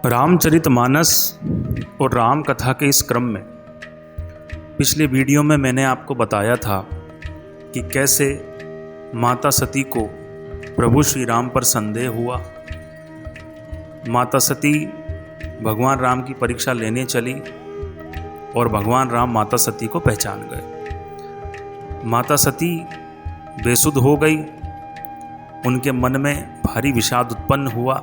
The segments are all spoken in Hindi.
रामचरितमानस और राम कथा के इस क्रम में पिछले वीडियो में मैंने आपको बताया था कि कैसे माता सती को प्रभु श्री राम पर संदेह हुआ। माता सती भगवान राम की परीक्षा लेने चली और भगवान राम माता सती को पहचान गए। माता सती बेसुध हो गई, उनके मन में भारी विषाद उत्पन्न हुआ।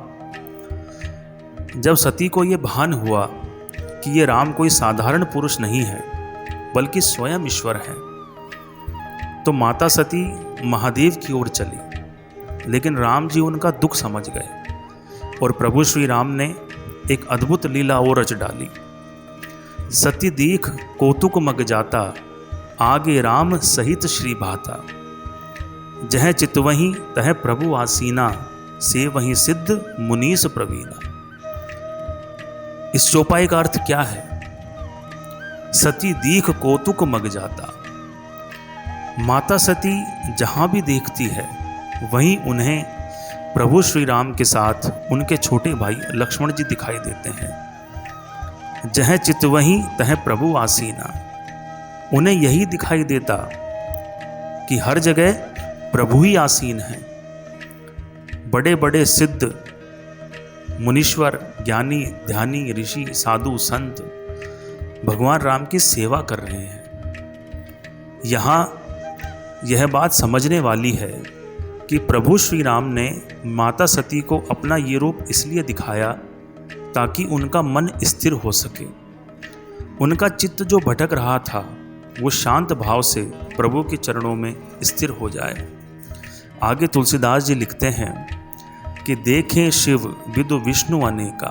जब सती को ये भान हुआ कि ये राम कोई साधारण पुरुष नहीं है बल्कि स्वयं ईश्वर है, तो माता सती महादेव की ओर चली, लेकिन राम जी उनका दुख समझ गए और प्रभु श्री राम ने एक अद्भुत लीला और रच डाली। सती दीख कौतुक मग जाता, आगे राम सहित श्री भाता। जह चितवहीं तह प्रभु आसीना, से वहीं सिद्ध मुनीस प्रवीणा। इस चौपाई का अर्थ क्या है? सती दीख कौतुक मग जाता। माता सती जहां भी देखती है वहीं उन्हें प्रभु श्री राम के साथ उनके छोटे भाई लक्ष्मण जी दिखाई देते हैं। जह चितवहीं तह प्रभु आसीना, उन्हें यही दिखाई देता कि हर जगह प्रभु ही आसीन है। बड़े बड़े सिद्ध मुनीश्वर, ज्ञानी, ध्यानी, ऋषि, साधु, संत भगवान राम की सेवा कर रहे हैं। यहाँ यह बात समझने वाली है कि प्रभु श्री राम ने माता सती को अपना ये रूप इसलिए दिखाया ताकि उनका मन स्थिर हो सके। उनका चित्त जो भटक रहा था वो शांत भाव से प्रभु के चरणों में स्थिर हो जाए। आगे तुलसीदास जी लिखते हैं कि देखें शिव विदु विष्णु अनेका,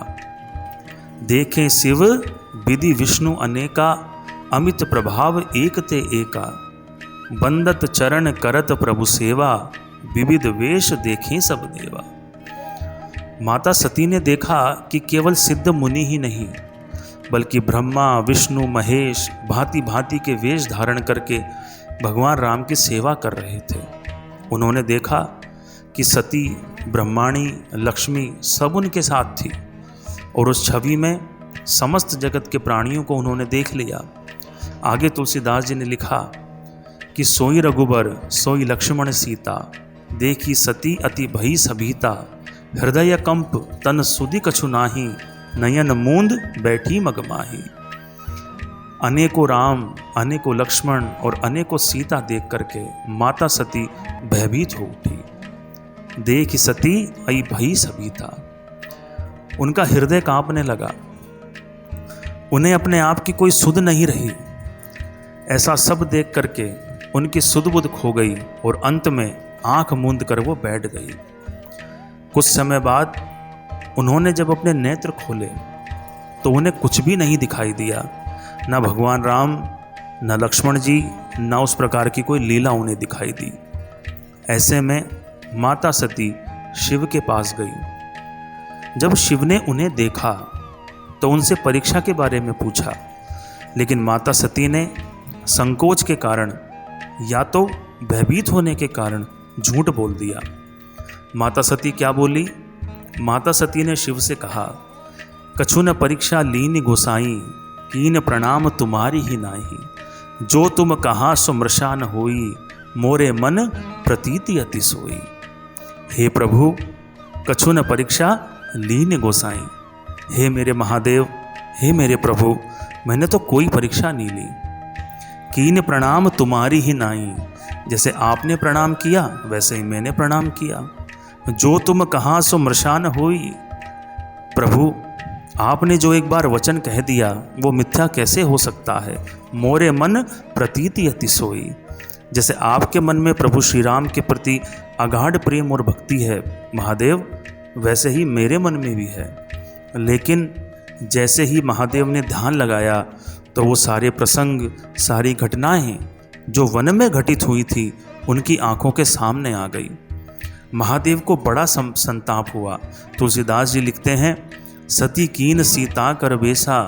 देखें शिव विधि विष्णु अनेका, अमित प्रभाव एक ते एका, बंदत चरण करत प्रभु सेवा, विविध वेश देखें सब देवा। माता सती ने देखा कि केवल सिद्ध मुनि ही नहीं बल्कि ब्रह्मा, विष्णु, महेश भांति भांति के वेश धारण करके भगवान राम की सेवा कर रहे थे। उन्होंने देखा कि सती, ब्रह्माणी, लक्ष्मी सब उनके साथ थी और उस छवि में समस्त जगत के प्राणियों को उन्होंने देख लिया। आगे तुलसीदास जी ने लिखा कि सोई रघुबर सोई लक्ष्मण सीता, देखी सती अति भई सभीता, हृदय कंप तन सुधि कछु नाही, नयन मूंद बैठी मगमाही। अनेकों राम, अनेकों लक्ष्मण और अनेकों सीता देख करके माता सती भयभीत हो उठी। देख सती आई भई सभीता, उनका हृदय कांपने लगा। उन्हें अपने आप की कोई सुध नहीं रही। ऐसा सब देख करके उनकी सुध बुध खो गई और अंत में आंख मूंद कर वो बैठ गई। कुछ समय बाद उन्होंने जब अपने नेत्र खोले तो उन्हें कुछ भी नहीं दिखाई दिया, न भगवान राम, न लक्ष्मण जी, न उस प्रकार की कोई लीला उन्हें दिखाई दी। ऐसे में माता सती शिव के पास गई। जब शिव ने उन्हें देखा तो उनसे परीक्षा के बारे में पूछा, लेकिन माता सती ने संकोच के कारण या तो भयभीत होने के कारण झूठ बोल दिया। माता सती क्या बोली? माता सती ने शिव से कहा, कछु न परीक्षा लीन गोसाई, कीन प्रणाम तुम्हारी ही नाही, जो तुम कहा सो मृषा न होई, मोरे मन प्रतीति अति सोई। हे प्रभु, कछु न परीक्षा लीन गोसाई। हे मेरे महादेव, हे मेरे प्रभु, मैंने तो कोई परीक्षा नहीं ली। कीन प्रणाम तुम्हारी ही नाई, जैसे आपने प्रणाम किया वैसे ही मैंने प्रणाम किया। जो तुम कहा सो मृषा न होई। प्रभु, आपने जो एक बार वचन कह दिया वो मिथ्या कैसे हो सकता है? मोरे मन प्रतीति अति सोई। जैसे आपके मन में प्रभु श्री राम के प्रति अगाढ़ प्रेम और भक्ति है महादेव, वैसे ही मेरे मन में भी है। लेकिन जैसे ही महादेव ने ध्यान लगाया तो वो सारे प्रसंग, सारी घटनाएं जो वन में घटित हुई थी उनकी आंखों के सामने आ गई। महादेव को बड़ा संताप हुआ। तुलसीदास जी लिखते हैं, सती कीन सीता कर बेसा,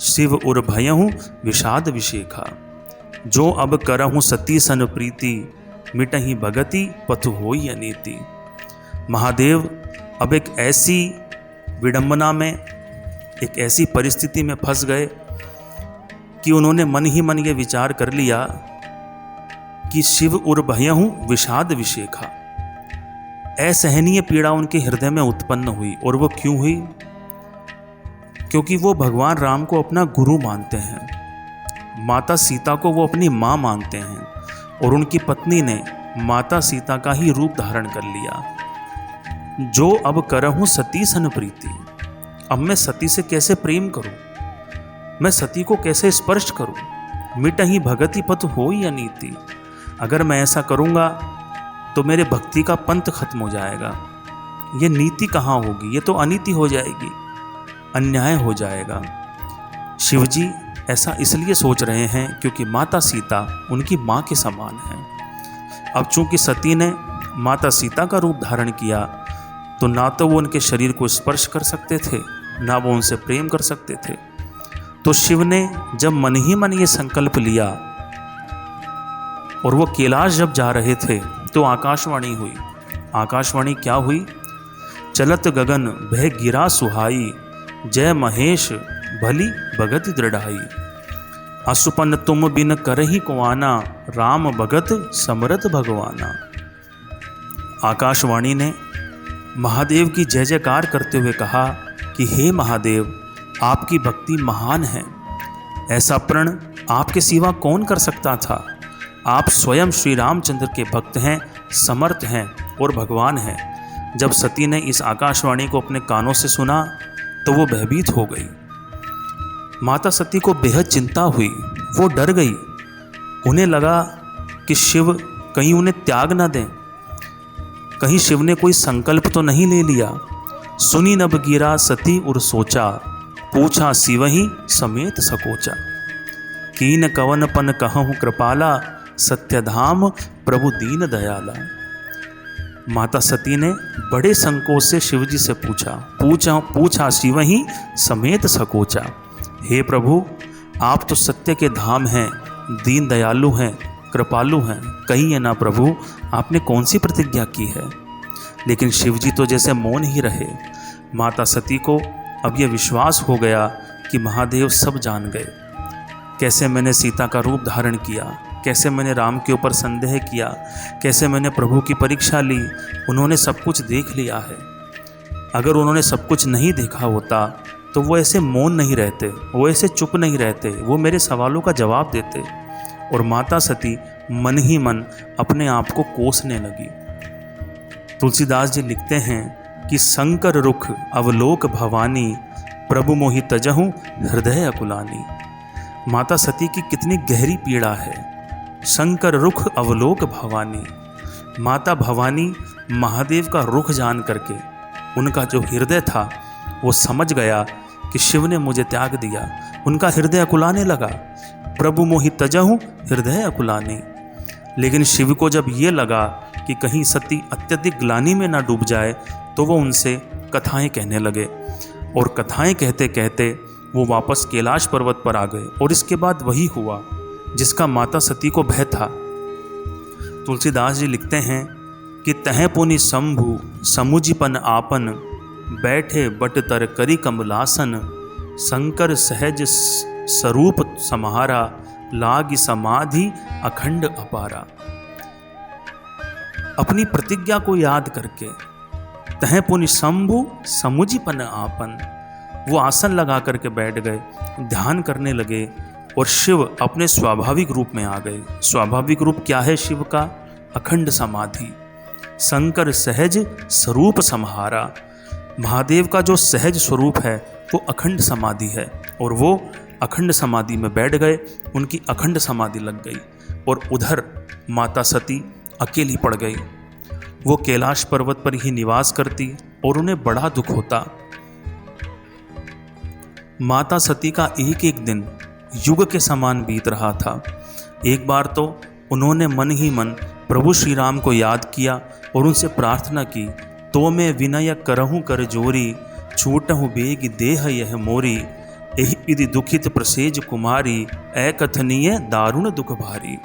शिव उर भयहूँ विषाद विशेखा। जो अब करहूँ सती सन प्रीति, मिटही भगति पथु होई अनीति। महादेव अब एक ऐसी विडंबना में, एक ऐसी परिस्थिति में फंस गए कि उन्होंने मन ही मन ये विचार कर लिया कि शिव उर भयहु विषाद विशेखा। असहनीय पीड़ा उनके हृदय में उत्पन्न हुई। और वो क्यों हुई? क्योंकि वो भगवान राम को अपना गुरु मानते हैं, माता सीता को वो अपनी माँ मानते हैं, और उनकी पत्नी ने माता सीता का ही रूप धारण कर लिया। जो अब करहूँ सती सन प्रीति, अब मैं सती से कैसे प्रेम करूं, मैं सती को कैसे स्पर्श करूं, मिटहि भगति पथ हो या नीति। अगर मैं ऐसा करूंगा तो मेरे भक्ति का पंथ खत्म हो जाएगा। ये नीति कहाँ होगी, ये तो अनीति हो जाएगी, अन्याय हो जाएगा। शिवजी ऐसा इसलिए सोच रहे हैं क्योंकि माता सीता उनकी माँ के समान है। अब चूंकि सती ने माता सीता का रूप धारण किया तो ना तो वो उनके शरीर को स्पर्श कर सकते थे, ना वो उनसे प्रेम कर सकते थे। तो शिव ने जब मन ही मन ये संकल्प लिया और वो कैलाश जब जा रहे थे तो आकाशवाणी हुई। आकाशवाणी क्या हुई? चलत गगन भय गिरा सुहाई, जय महेश भली भगत दृढ़ाई। असुपन तुम बिन करही कुआना, राम भगत समरथ भगवाना। आकाशवाणी ने महादेव की जय जयकार करते हुए कहा कि हे महादेव, आपकी भक्ति महान है, ऐसा प्रण आपके सिवा कौन कर सकता था। आप स्वयं श्री रामचंद्र के भक्त हैं, समर्थ हैं और भगवान हैं। जब सती ने इस आकाशवाणी को अपने कानों से सुना तो वो भयभीत हो गई। माता सती को बेहद चिंता हुई, वो डर गई। उन्हें लगा कि शिव कहीं उन्हें त्याग न दें, कहीं शिव ने कोई संकल्प तो नहीं ले लिया। सुनी नभ गिरा सती उर सोचा, पूछा शिवहि समेत सकोचा। कीन कवन पन कहूँ कृपाला, सत्यधाम प्रभु दीन दयाला। माता सती ने बड़े संकोच से शिवजी से पूछा शिवहि समेत सकोचा। हे प्रभु, आप तो सत्य के धाम हैं, दीन दयालु हैं, कृपालु हैं, कहिए ना प्रभु आपने कौन सी प्रतिज्ञा की है। लेकिन शिवजी तो जैसे मौन ही रहे। माता सती को अब यह विश्वास हो गया कि महादेव सब जान गए, कैसे मैंने सीता का रूप धारण किया, कैसे मैंने राम के ऊपर संदेह किया, कैसे मैंने प्रभु की परीक्षा ली। उन्होंने सब कुछ देख लिया है। अगर उन्होंने सब कुछ नहीं देखा होता तो वो ऐसे मौन नहीं रहते, वो ऐसे चुप नहीं रहते, वो मेरे सवालों का जवाब देते। और माता सती मन ही मन अपने आप को कोसने लगी। तुलसीदास जी लिखते हैं कि शंकर रुख अवलोक भवानी, प्रभु मोहि तजहु हृदय अकुलानी। माता सती की कितनी गहरी पीड़ा है। शंकर रुख अवलोक भवानी, माता भवानी महादेव का रुख जान करके उनका जो हृदय था वो समझ गया कि शिव ने मुझे त्याग दिया। उनका हृदय अकुलाने लगा। प्रभु मोहि तजहु हृदय अकुलानी। लेकिन शिव को जब ये लगा कि कहीं सती अत्यधिक ग्लानि में ना डूब जाए तो वो उनसे कथाएं कहने लगे। और कथाएं कहते कहते वो वापस कैलाश पर्वत पर आ गए। और इसके बाद वही हुआ जिसका माता सती को भय था। तुलसीदास जी लिखते हैं कि तह पुनि शंभु समुझपन आपन, बैठे बट तर करी कमलासन। शंकर सहज स्वरूप समारा, लागी समाधि अखंड अपारा। अपनी प्रतिज्ञा को याद करके तह पुनि शंभु समुझपन आपन, वो आसन लगा करके बैठ गए, ध्यान करने लगे और शिव अपने स्वाभाविक रूप में आ गए। स्वाभाविक रूप क्या है शिव का? अखंड समाधि। शंकर सहज स्वरूप समारा, महादेव का जो सहज स्वरूप है वो अखंड समाधि है। और वो अखंड समाधि में बैठ गए, उनकी अखंड समाधि लग गई। और उधर माता सती अकेली पड़ गई। वो कैलाश पर्वत पर ही निवास करती और उन्हें बड़ा दुख होता। माता सती का एक एक दिन युग के समान बीत रहा था। एक बार तो उन्होंने मन ही मन प्रभु श्री राम को याद किया और उनसे प्रार्थना की, तो मैं विनय करहूँ कर जोरी, छूटहूँ बेग देह यह मोरी। एहि विधि दुखित प्रसेज कुमारी, अकथनीय दारुण दुख भारी।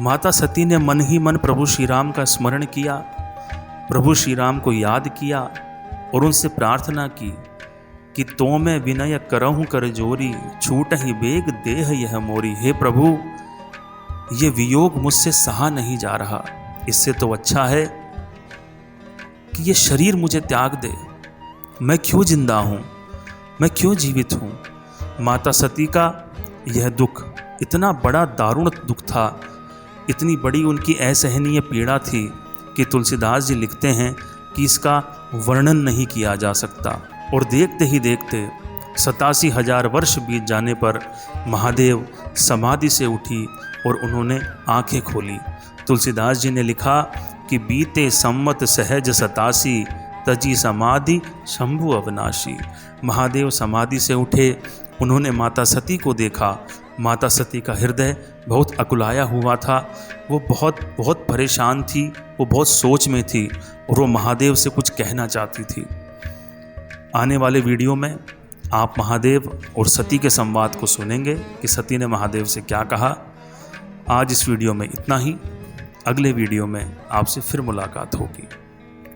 माता सती ने मन ही मन प्रभु श्री राम का स्मरण किया, प्रभु श्री राम को याद किया और उनसे प्रार्थना की कि तो मैं विनय करहूँ कर जोरी, छूट ही बेग देह यह मोरी। हे प्रभु, ये वियोग मुझसे सहा नहीं जा रहा, इससे तो अच्छा है कि ये शरीर मुझे त्याग दे। मैं क्यों जिंदा हूँ, मैं क्यों जीवित हूँ। माता सती का यह दुख इतना बड़ा दारुण दुख था, इतनी बड़ी उनकी असहनीय पीड़ा थी कि तुलसीदास जी लिखते हैं कि इसका वर्णन नहीं किया जा सकता। और देखते ही देखते 87,000 वर्ष बीत जाने पर महादेव समाधि से उठी और उन्होंने आंखें खोली। तुलसीदास जी ने लिखा कि बीते सम्मत सहज 87, तजी समाधि शंभु अविनाशी। महादेव समाधि से उठे, उन्होंने माता सती को देखा। माता सती का हृदय बहुत अकुलाया हुआ था, वो बहुत परेशान थी, वो बहुत सोच में थी और वो महादेव से कुछ कहना चाहती थी। आने वाले वीडियो में आप महादेव और सती के संवाद को सुनेंगे कि सती ने महादेव से क्या कहा। आज इस वीडियो में इतना ही, अगले वीडियो में आपसे फिर मुलाकात होगी।